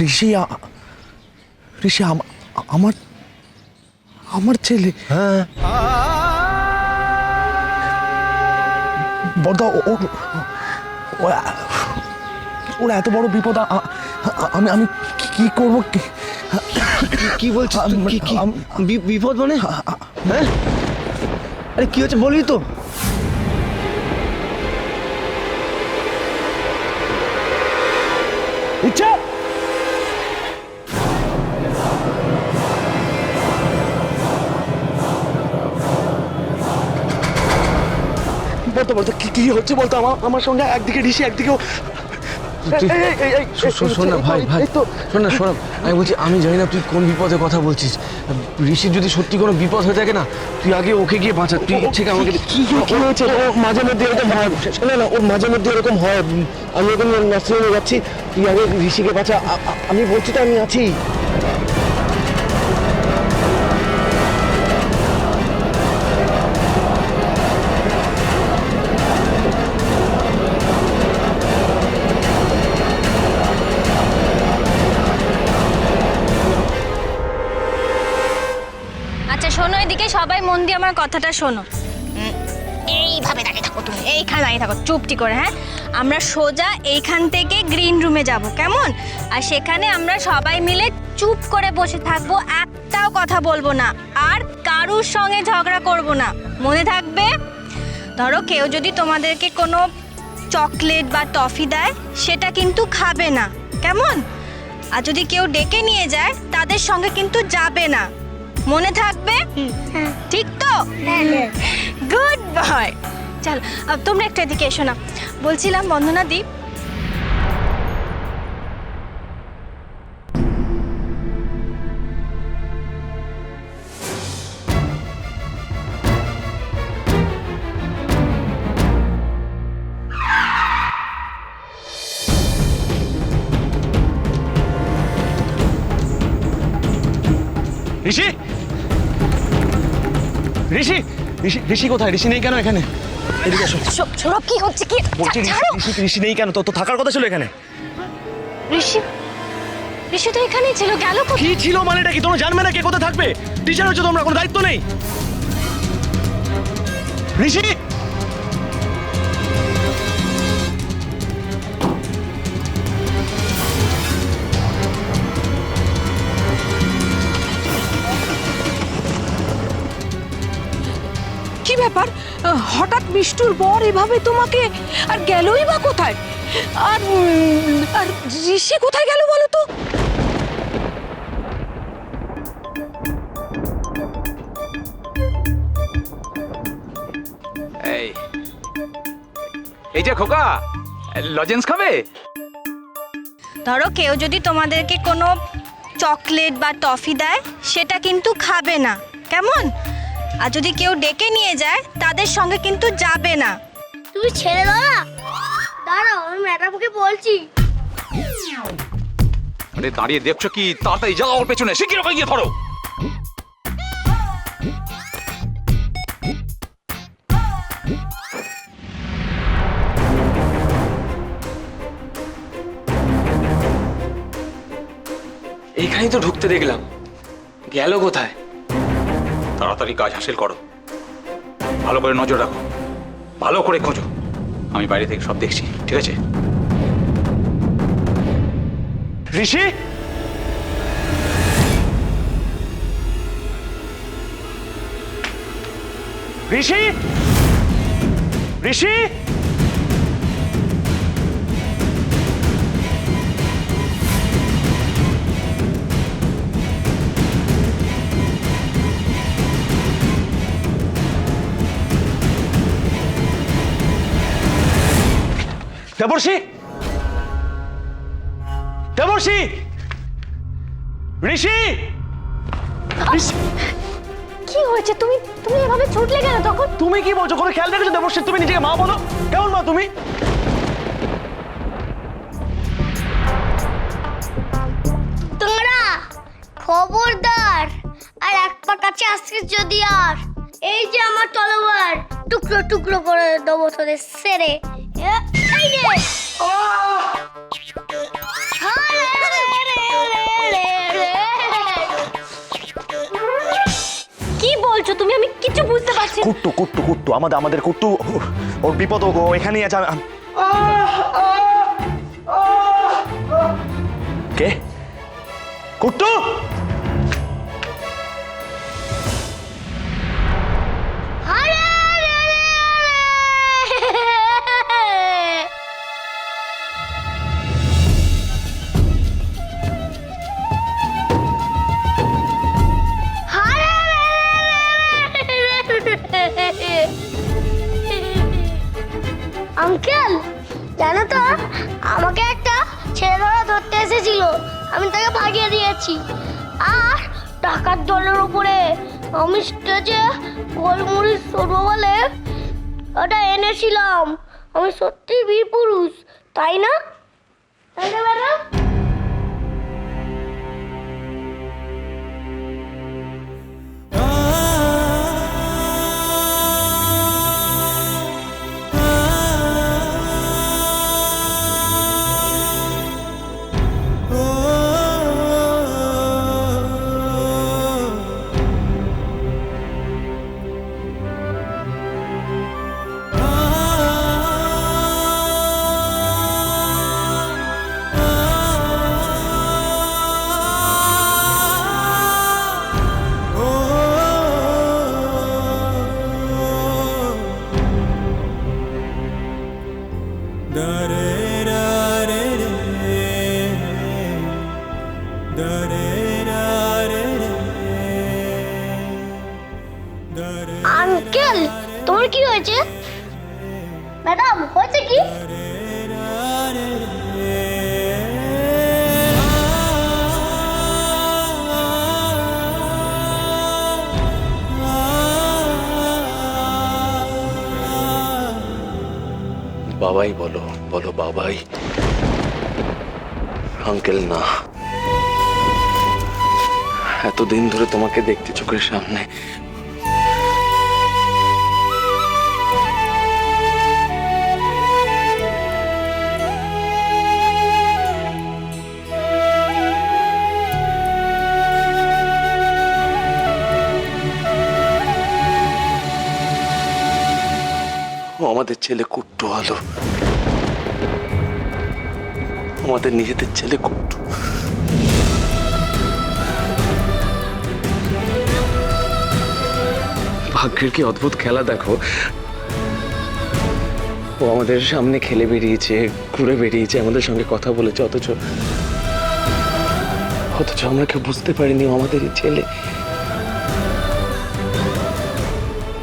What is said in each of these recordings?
ঋষি ঋষি আমার আমার ছেলে। হ্যাঁ বড়দা ওর এত বড় বিপদ, আমি আমি কি করবো? কি বলছিস? বিপদ মানে? হ্যাঁ আরে কি হচ্ছে বলবি তো? ইচ্ছা বলতো বলতো কি হচ্ছে বলতো? আমার সঙ্গে একদিকে ঋষি একদিকেও। শোন না ভাই ভাই, শোন না সৌরভ, আমি বলছি আমি জানি না তুই কোন বিপদের কথা বলছিস। ঋষির যদি সত্যি কোনো বিপদ হয়ে থাকে না, তুই আগে ওকে গিয়ে বাঁচা। তুই ইচ্ছে আমাকে কি হয়েছে? ও মাঝে মধ্যে এরকম হয়। শোনো না, ওর মাঝে মধ্যে এরকম হয়। আমি এখন নার্সিংহোমে যাচ্ছি, তুই আগে ঋষিকে বাঁচা। আমি বলছি তো আমি আছি। আচ্ছা শোনো, এদিকে সবাই মন দিয়ে আমার কথাটা শোনো। এইভাবে দাঁড়িয়ে থাকো, তুমি এইখানে দাঁড়িয়ে থাকো চুপটি করে। হ্যাঁ, আমরা সোজা এইখান থেকে গ্রিন রুমে যাব, কেমন? আর সেখানে আমরা সবাই মিলে চুপ করে বসে থাকবো, একটাও কথা বলবো না, আর কারুর সঙ্গে ঝগড়া করব না, মনে থাকবে? ধরো কেউ যদি তোমাদেরকে কোনো চকলেট বা টফি দেয়, সেটা কিন্তু খাবে না, কেমন? আর যদি কেউ ডেকে নিয়ে যায়, তাদের সঙ্গে কিন্তু যাবে না, মনে থাকবে? ঠিক তো? Good boy. চল তোমরা একটা এদিকে এসো না। বলছিলাম বন্দনা দি, ঋষি ঋষি ঋষি ঋষি কোথায়? ঋষি নেই কেন এখানে? এদিকে এসো। সৌরভ কি হচ্ছে কি? বলছি ঋষি নেই কেন? তো থাকার কথা ছিল এখানে। ঋষি ঋষি তো এখানেই ছিল, গেল কোথায়? কি ছিল মানেটা কি? তোমরা জানবে না কে কোথায় থাকবে? টিচার হচ্ছে তোমরা, কোনো দায়িত্ব নেই। ঋষি কি ব্যাপার? হঠাৎ মিষ্টুর বর এভাবে তোমাকে, আর গেলই বা কোথায়? আর আর ঋষি কোথায় গেল বলো তো? এই যে খোকা, লজেন্স খাবে? ধরো কেউ যদি তোমাদেরকে কোনো চকলেট বা টফি দেয়, সেটা কিন্তু খাবে না, কেমন? আর যদি কেউ ডেকে নিয়ে যায়, তাদের সঙ্গে কিন্তু যাবে না। তুমি ছেড়ে দাও না, দাঁড়াও আমি ম্যাডামকে বলছি। আরে দাঁড়িয়ে দেখছো কি? তাড়াতাড়ি যাও ওর পেছনে, শিগগির ওকে গিয়ে ধরো। এইখানেই তো ঢুকতে দেখলাম, গেল কোথায়? তাড়াতাড়ি কাজ হাসিল করো, ভালো করে নজর রাখো, ভালো করে খোঁজো। আমি বাইরে থেকে সব দেখছি, ঠিক আছে? ঋষি ঋষি ঋষি দেবর্ষি দেবর্ষি ঋষি কি হয়েছে? তুমি তুমি এভাবে ছুটলে কেন তখন? তুমি কি বলছো? কোনো খেয়াল রেখেছো দেবর্ষি? তুমি নিজেকে মা বলো? কেমন মা তুমি? তোমরা খবরদার আর এক পা কাছে আসছিস যদি, আর এই যে আমার তলোয়ার টুকরো টুকরো করে দেবো তোদের সেরে। এই রে কুট্টু কুট্টু কুট্টু আমাদের কুট্টু, ওর বিপদ, ও এখানেই আছে। কে? কুট্টু! আরে, আরে, আরে, আরে। আঙ্কেল, জানো তো আমাকে একটা ছেলেরা ধরতে এসেছিল, আমি তাকে ভাগিয়ে দিয়েছি। আর টাকার দলের উপরে আমি স্টেজে গোলমরিচ সরবো বলে ওটা এনেছিলাম। আমি সত্যি বীর পুরুষ, তাই না? তাই না ম্যাডাম? আঙ্কেল, তোমার কি হয়েছে? ম্যাডাম, হয়েছে কি? বাবাই বলো, বলো বাবাই, আঙ্কেল না। এতদিন ধরে তোমাকে দেখতে চোখের সামনে, ও আমাদের ছেলে কুট্টু আলো, আমাদের নিজেদের ছেলে কুট্টু। ভাগ্যের কি অদ্ভুত খেলা দেখো, ও আমাদের সামনে খেলে বেরিয়েছে, ঘুরে বেরিয়েছে, আমাদের সঙ্গে কথা বলেছে, অথচ আমরা কেউ বুঝতে পারিনি ও আমাদেরই ছেলে।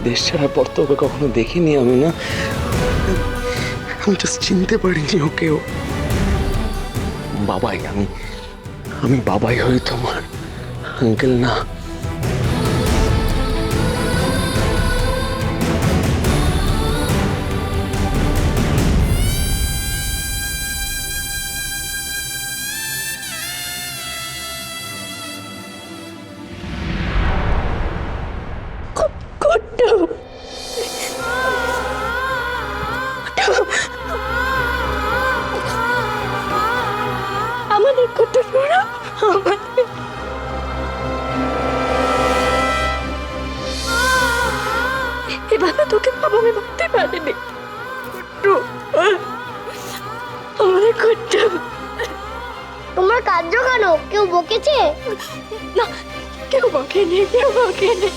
দেশ ছাড়ার পর তো ওকে কখনো দেখিনি আমি, না আমি জাস্ট চিনতে পারিনি ওকেও। বাবাই, আমি বাবাই হই তোমার, আঙ্কেল না। আমাদের কুট্টু সোনা, আমাদের এভাবে তোকে বাবা আমি ভাবতে পারিনি। কুট্টু, আমাদের কুট্টু। তোমরা কাঁদছ কেন? কেউ বকেছে? না, কেউ বকেনি, কেউ বকেনি।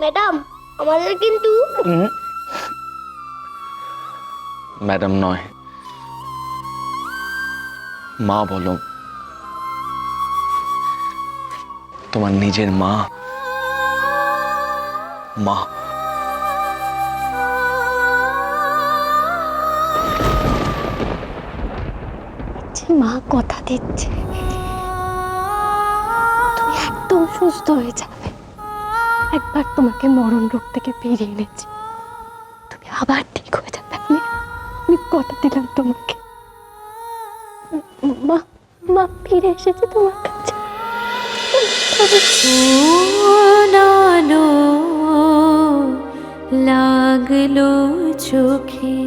ম্যাডাম, আমাদের কিন্তু ম্যাডাম নয়, মা বলো, তোমার নিজের মা। মা মা কথা দিচ্ছে তুমি একদম সুস্থ হয়ে যাবে। একবার তোমাকে মরণ রোগ থেকে ফিরিয়ে এনেছি, তুমি আবার ঠিক হয়ে যাবে। আমি কথা দিলাম তোমাকে। মা মা ফিরে এসেছে তোমার কাছে। লাগলো চোখে